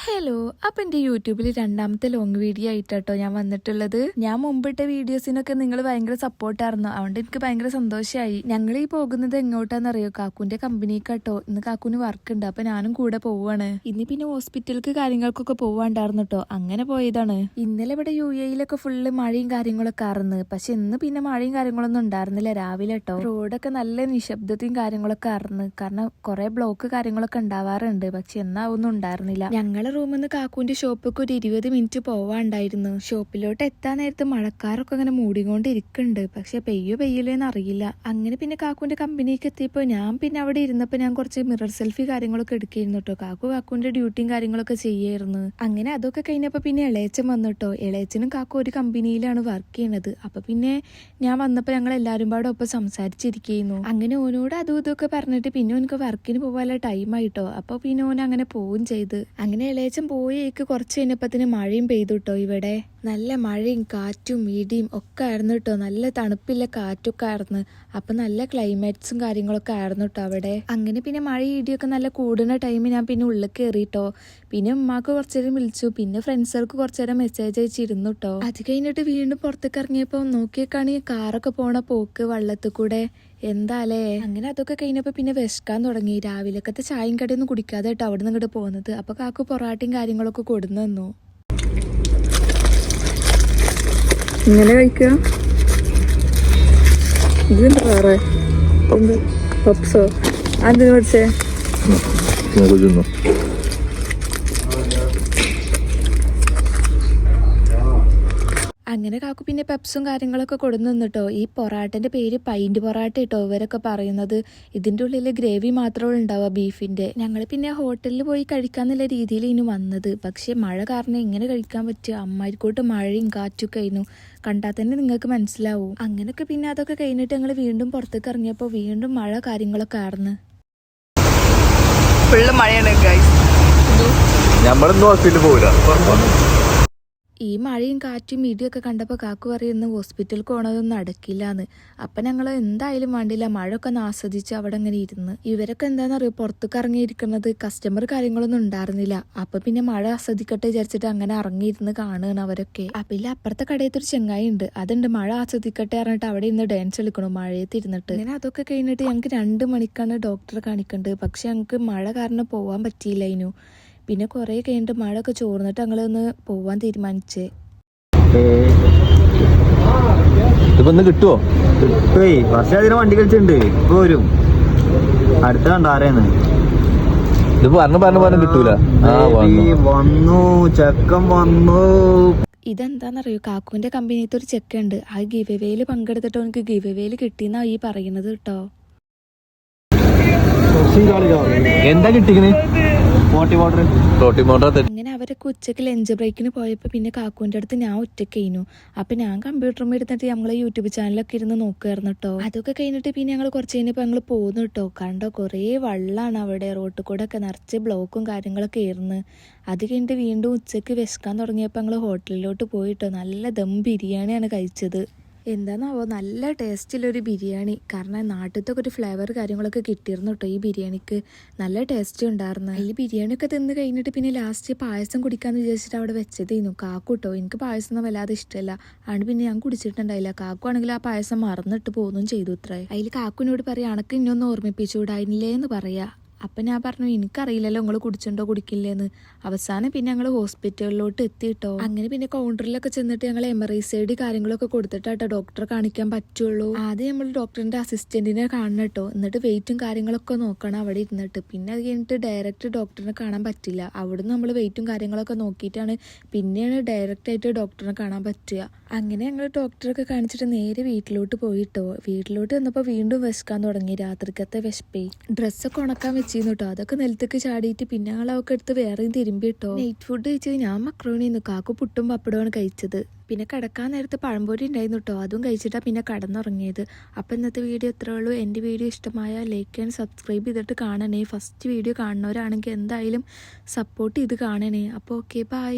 Hello, അപ്പം എൻ്റെ യൂട്യൂബിൽ രണ്ടാമത്തെ ലോങ് വീഡിയോ ആയിട്ടോ ഞാൻ വന്നിട്ടുള്ളത്. ഞാൻ മുമ്പിട്ട വീഡിയോസിനൊക്കെ നിങ്ങൾ ഭയങ്കര സപ്പോർട്ടായിരുന്നു, അതുകൊണ്ട് എനിക്ക് ഭയങ്കര സന്തോഷമായി. ഞങ്ങൾ ഈ പോകുന്നത് എങ്ങോട്ടാണെന്നറിയോ? കാക്കൂൻ്റെ കമ്പനിക്കാട്ടോ. ഇന്ന് കാക്കൂന് വർക്ക് ഉണ്ട്, അപ്പം ഞാനും കൂടെ പോവാണ്. ഇനി പിന്നെ ഹോസ്പിറ്റലിലേക്ക് കാര്യങ്ങൾക്കൊക്കെ പോവാണ്ടായിരുന്നു കേട്ടോ, അങ്ങനെ പോയതാണ്. ഇന്നലെ ഇവിടെ UAE ഫുള്ള് മഴയും കാര്യങ്ങളൊക്കെ ആയിരുന്നു, പക്ഷെ ഇന്ന് പിന്നെ മഴയും കാര്യങ്ങളൊന്നും ഉണ്ടായിരുന്നില്ല രാവിലെ കേട്ടോ. റോഡൊക്കെ നല്ല നിശബ്ദതയും കാര്യങ്ങളൊക്കെ ആയിരുന്നു, കാരണം കുറെ ബ്ലോക്ക് കാര്യങ്ങളൊക്കെ ഉണ്ടാവാറുണ്ട്. പക്ഷെ എന്നാ ഒന്നും ഉണ്ടായിരുന്നില്ല. ഞങ്ങളെ റൂമിൽ നിന്ന് കാക്കൂന്റെ ഷോപ്പിലേക്ക് ഒരു 20 മിനിറ്റ് പോവാണ്ടായിരുന്നു. ഷോപ്പിലോട്ട് എത്താൻ നേരത്ത് മഴക്കാരൊക്കെ അങ്ങനെ മൂടിക്കൊണ്ടിരിക്കുന്നുണ്ട്, പക്ഷെ പെയ്യില്ലേന്ന് അറിയില്ല. അങ്ങനെ പിന്നെ കാക്കൂന്റെ കമ്പനിക്ക് എത്തിയപ്പോൾ ഞാൻ പിന്നെ അവിടെ ഇരുന്നപ്പോൾ ഞാൻ കുറച്ച് മിറർ സെൽഫി കാര്യങ്ങളൊക്കെ എടുക്കായിരുന്നു കേട്ടോ. കാക്കൂന്റെ ഡ്യൂട്ടിയും കാര്യങ്ങളൊക്കെ ചെയ്യായിരുന്നു. അങ്ങനെ അതൊക്കെ കഴിഞ്ഞപ്പോൾ പിന്നെ ഇളയച്ചൻ വന്നു കേട്ടോ. ഇളയച്ചനും കാക്കു ഒരു കമ്പനിയിലാണ് വർക്ക് ചെയ്യണത്. അപ്പൊ പിന്നെ ഞാൻ വന്നപ്പോൾ ഞങ്ങൾ എല്ലാവരും പാടെ ഒപ്പം സംസാരിച്ചിരിക്കുന്നു. അങ്ങനെ ഓനോട് അതും ഇതൊക്കെ പറഞ്ഞിട്ട് പിന്നെ ഓനക്ക് വർക്കിന് പോകാനുള്ള ടൈം ആയിട്ടോ. അപ്പൊ പിന്നെ ഓൻ അങ്ങനെ പോവും ചെയ്ത്. അങ്ങനെ ഇളയച്ചൻ പോയേക്ക് കുറച്ച് കഴിഞ്ഞപ്പത്തിന് മഴയും പെയ്തു കേട്ടോ. ഇവിടെ നല്ല മഴയും കാറ്റും ഇടിയും ഒക്കെ ആയിരുന്നു കേട്ടോ. നല്ല തണുപ്പില്ല കാറ്റൊക്കെ ആയിരുന്നു. അപ്പൊ നല്ല ക്ലൈമാറ്റ്സും കാര്യങ്ങളൊക്കെ ആയിരുന്നു കേട്ടോ അവിടെ. അങ്ങനെ പിന്നെ മഴ ഇടിയൊക്കെ നല്ല കൂടുന്ന ടൈമിൽ ഞാൻ പിന്നെ ഉള്ളിൽ കയറിട്ടോ. പിന്നെ ഉമ്മാക്ക് കുറച്ചേരം വിളിച്ചു, പിന്നെ ഫ്രണ്ട്സുകൾക്ക് കുറച്ചേരം മെസ്സേജ് അയച്ചിരുന്നു കേട്ടോ. അത് കഴിഞ്ഞിട്ട് വീണ്ടും പുറത്തേക്ക് ഇറങ്ങിയപ്പോ നോക്കിയേക്കാണ് കാറൊക്കെ പോണ പോക്ക് വള്ളത്തിൽ കൂടെ. എന്താലേ. അങ്ങനെ അതൊക്കെ കഴിഞ്ഞപ്പോ പിന്നെ വിശക്കാൻ തുടങ്ങി. രാവിലക്കത്തെ ചായയും കടയൊന്നും കുടിക്കാതെ കേട്ടോ അവിടെ നിന്ന് ഇങ്ങോട്ട് പോകുന്നത്. അപ്പൊ കാക്കു പൊറാട്ടയും കാര്യങ്ങളൊക്കെ കൊടുന്നു തന്നു. ഇങ്ങനെ കഴിക്കുക. ഇതെന്താ വേറെ പപ്സോ അതിന് പഠിച്ചേ? അങ്ങനെ കാക്കു പിന്നെ പെപ്സും കാര്യങ്ങളൊക്കെ കൊടുന്നു തന്നിട്ടോ. ഈ പൊറാട്ടന്റെ പേര് പൈന്റ് പൊറാട്ട കേട്ടോ ഇവരൊക്കെ പറയുന്നത്. ഇതിന്റെ ഉള്ളിൽ ഗ്രേവി മാത്രമേ ഉണ്ടാവുക ബീഫിന്റെ. ഞങ്ങൾ പിന്നെ ഹോട്ടലിൽ പോയി കഴിക്കാന്നുള്ള രീതിയിൽ ഇനി വന്നത്, പക്ഷെ മഴ കാരണം എങ്ങനെ കഴിക്കാൻ പറ്റുക? അമ്മാരിക്കോട്ട് മഴയും കാറ്റൊക്കെ ആയിരുന്നു, കണ്ടാൽ തന്നെ നിങ്ങൾക്ക് മനസ്സിലാവും. അങ്ങനെയൊക്കെ പിന്നെ അതൊക്കെ കഴിഞ്ഞിട്ട് ഞങ്ങൾ വീണ്ടും പുറത്തേക്ക് ഇറങ്ങിയപ്പോൾ വീണ്ടും മഴ കാര്യങ്ങളൊക്കെ ആയിരുന്നു. ഫുള്ള് മഴയാണ് ഗൈസ്. നമ്മളൊന്നും ഹോസ്പിറ്റലിൽ പോകില്ല. ഈ മഴയും കാറ്റും ഇടിയൊക്കെ കണ്ടപ്പോൾ കാക്കു പറയുന്നു ഹോസ്പിറ്റലിൽ പോകണതൊന്നും നടക്കില്ലാന്ന്. അപ്പം ഞങ്ങൾ എന്തായാലും വേണ്ടില്ല മഴയൊക്കെ ഒന്ന് ആസ്വദിച്ച് അവിടെ അങ്ങനെ ഇരുന്ന്. ഇവരൊക്കെ എന്താണെന്നറിയോ പുറത്തേക്ക് ഇറങ്ങിയിരിക്കുന്നത്, കസ്റ്റമർ കാര്യങ്ങളൊന്നും ഉണ്ടായിരുന്നില്ല. അപ്പം പിന്നെ മഴ ആസ്വദിക്കട്ടെ വിചാരിച്ചിട്ട് അങ്ങനെ ഇറങ്ങിയിരുന്ന് കാണുകയാണ് അവരൊക്കെ. അപ്പം ഇല്ല അപ്പുറത്തെ കടയത്തൊരു ചെങ്ങായി ഉണ്ട്, അതുണ്ട് മഴ ആസ്വദിക്കട്ടെ പറഞ്ഞിട്ട് അവിടെ ഇന്ന് ഡാൻസ് കളിക്കണു മഴയത്ത് ഇരുന്നിട്ട്. അങ്ങനെ അതൊക്കെ കഴിഞ്ഞിട്ട് ഞങ്ങൾക്ക് 2 മണിക്കാണ് ഡോക്ടറെ കാണിക്കേണ്ടത്. പക്ഷെ ഞങ്ങൾക്ക് മഴ കാരണം പോകാൻ പറ്റിയില്ല അതിനു. പിന്നെ കുറെ കഴിഞ്ഞിട്ട് മഴ ഒക്കെ ചോർന്നിട്ട് ഞങ്ങളൊന്ന് പോവാൻ തീരുമാനിച്ചേ. കിട്ടുവോ? കിട്ടുവേ. പക്ഷെ അതിന് വണ്ടി കളിച്ചിട്ടുണ്ട്, ഇപ്പൊ വരും. അടുത്ത കണ്ടാരേന്ന് ഇത് പറഞ്ഞു കിട്ടൂല. വന്നു ചെക്കൻ വന്നു. ഇതെന്താന്നറിയോ? കാക്കുവിന്റെ കമ്പനിയത്തെ ഒരു ചെക്കുണ്ട്, ആ ഗിവ് എവേയിൽ പങ്കെടുത്തിട്ട് എനിക്ക് ഗിവ് എവേയിൽ കിട്ടിയെന്നാ ഈ പറയുന്നത് കേട്ടോ. എന്താ കിട്ടിക്കണ്? അങ്ങനെ അവരൊക്കെ ഉച്ചക്ക് ലഞ്ച് ബ്രേക്കിന് പോയപ്പോൾ പിന്നെ കാക്കുവിന്റെ അടുത്ത് ഞാൻ ഒറ്റയ്ക്ക് കഴിഞ്ഞു. അപ്പൊ ഞാൻ കമ്പ്യൂട്ടറും എടുത്തിട്ട് നമ്മളെ യൂട്യൂബ് ചാനലൊക്കെ ഇരുന്ന് നോക്കുമായിരുന്നു കേട്ടോ. അതൊക്കെ കഴിഞ്ഞിട്ട് പിന്നെ ഞങ്ങൾ കുറച്ച് കഴിഞ്ഞപ്പോൾ ഞങ്ങൾ പോകുന്നു കേട്ടോ. കണ്ടോ കുറേ വെള്ളമാണ് അവിടെ, റോട്ടിൽ കൂടെ ഒക്കെ നിറച്ച് ബ്ലോക്കും കാര്യങ്ങളൊക്കെ ആയിരുന്നു. അത് കഴിഞ്ഞിട്ട് വീണ്ടും ഉച്ചക്ക് വിശക്കാൻ തുടങ്ങിയപ്പോൾ ഞങ്ങൾ ഹോട്ടലിലോട്ട് പോയിട്ടോ. നല്ല ദം ബിരിയാണിയാണ് കഴിച്ചത്. എന്താണെന്നാവോ നല്ല ടേസ്റ്റിലൊരു ബിരിയാണി, കാരണം നാട്ടിലത്തെ ഒരു ഫ്ലേവർ കാര്യങ്ങളൊക്കെ കിട്ടിയിരുന്നു കേട്ടോ ഈ ബിരിയാണിക്ക്. നല്ല ടേസ്റ്റ് ഉണ്ടായിരുന്നു. ഈ ബിരിയാണിയൊക്കെ തിന്ന് കഴിഞ്ഞിട്ട് പിന്നെ ലാസ്റ്റ് പായസം കുടിക്കാന്ന് വിചാരിച്ചിട്ട് അവിടെ വെച്ചതേനു കാക്കു കേട്ടോ. എനിക്ക് പായസം ഒന്നും വല്ലാതെ ഇഷ്ടമല്ല, അതുകൊണ്ട് പിന്നെ ഞാൻ കുടിച്ചിട്ടുണ്ടായില്ല. കാക്കു ആണെങ്കിൽ ആ പായസം മറന്നിട്ട് പോകുന്നു ചെയ്തു ഇത്രേ. അതിൽ കാക്കുവിനോട് പറയാം അണക്ക് ഇന്നൊന്ന് ഓർമ്മിപ്പിച്ചുകൂടായിരുന്നില്ലേ എന്ന് പറയാ. അപ്പം ഞാൻ പറഞ്ഞു എനിക്കറിയില്ലല്ലോ നിങ്ങൾ കുടിച്ചിട്ടുണ്ടോ കുടിക്കില്ലേന്ന്. അവസാനം പിന്നെ ഞങ്ങൾ ഹോസ്പിറ്റലിലോട്ട് എത്തിയിട്ടോ. അങ്ങനെ പിന്നെ കൗണ്ടറിലൊക്കെ ചെന്നിട്ട് ഞങ്ങൾ MRI കാര്യങ്ങളൊക്കെ കൊടുത്തിട്ടാട്ടോ ഡോക്ടറെ കാണിക്കാൻ പറ്റുള്ളൂ. ആദ്യം നമ്മൾ ഡോക്ടറിന്റെ അസിസ്റ്റന്റിനെ കാണണം കേട്ടോ, എന്നിട്ട് വെയിറ്റും കാര്യങ്ങളൊക്കെ നോക്കണം അവിടെ ഇരുന്നിട്ട്. പിന്നെ അത് കഴിഞ്ഞിട്ട് ഡയറക്റ്റ് ഡോക്ടറിനെ കാണാൻ പറ്റില്ല. അവിടുന്ന് നമ്മൾ വെയിറ്റും കാര്യങ്ങളൊക്കെ നോക്കിയിട്ടാണ് പിന്നെയാണ് ഡയറക്റ്റ് ആയിട്ട് ഡോക്ടറിനെ കാണാൻ പറ്റുക. അങ്ങനെ ഞങ്ങൾ ഡോക്ടറൊക്കെ കാണിച്ചിട്ട് നേരെ വീട്ടിലോട്ട് പോയിട്ടോ. വീട്ടിലോട്ട് വന്നപ്പോൾ വീണ്ടും വിശക്കാൻ തുടങ്ങി, രാത്രിക്കത്തെ വിശപ്പേ. ഡ്രസ്സൊക്കെ ഉണക്കാൻ വെച്ചിരുന്നു കേട്ടോ, അതൊക്കെ നിലത്തേക്ക് ചാടിയിട്ട് പിന്നെ ഞങ്ങളൊക്കെ എടുത്ത് വേറെയും തിരുമ്പി കേട്ടോ. നൈറ്റ് ഫുഡ് കഴിച്ചത് ഞാൻ മക്രോണിന്ന്, കാക്കു പുട്ടും പപ്പടമാണ് കഴിച്ചത്. പിന്നെ കിടക്കാൻ നേരത്ത് പഴംപൊരി ഉണ്ടായിരുന്നു കേട്ടോ, അതും കഴിച്ചിട്ടാണ് പിന്നെ കടന്നുറങ്ങിയത്. അപ്പം ഇന്നത്തെ വീഡിയോ ഇത്രേ ഉള്ളൂ. എൻ്റെ വീഡിയോ ഇഷ്ടമായ ലൈക്ക് ആൻഡ് സബ്സ്ക്രൈബ് ചെയ്തിട്ട് കാണണേ. ഫസ്റ്റ് വീഡിയോ കാണുന്നവരാണെങ്കിൽ എന്തായാലും സപ്പോർട്ട് ചെയ്ത് കാണണേ. അപ്പോൾ ഓക്കെ, ബൈ.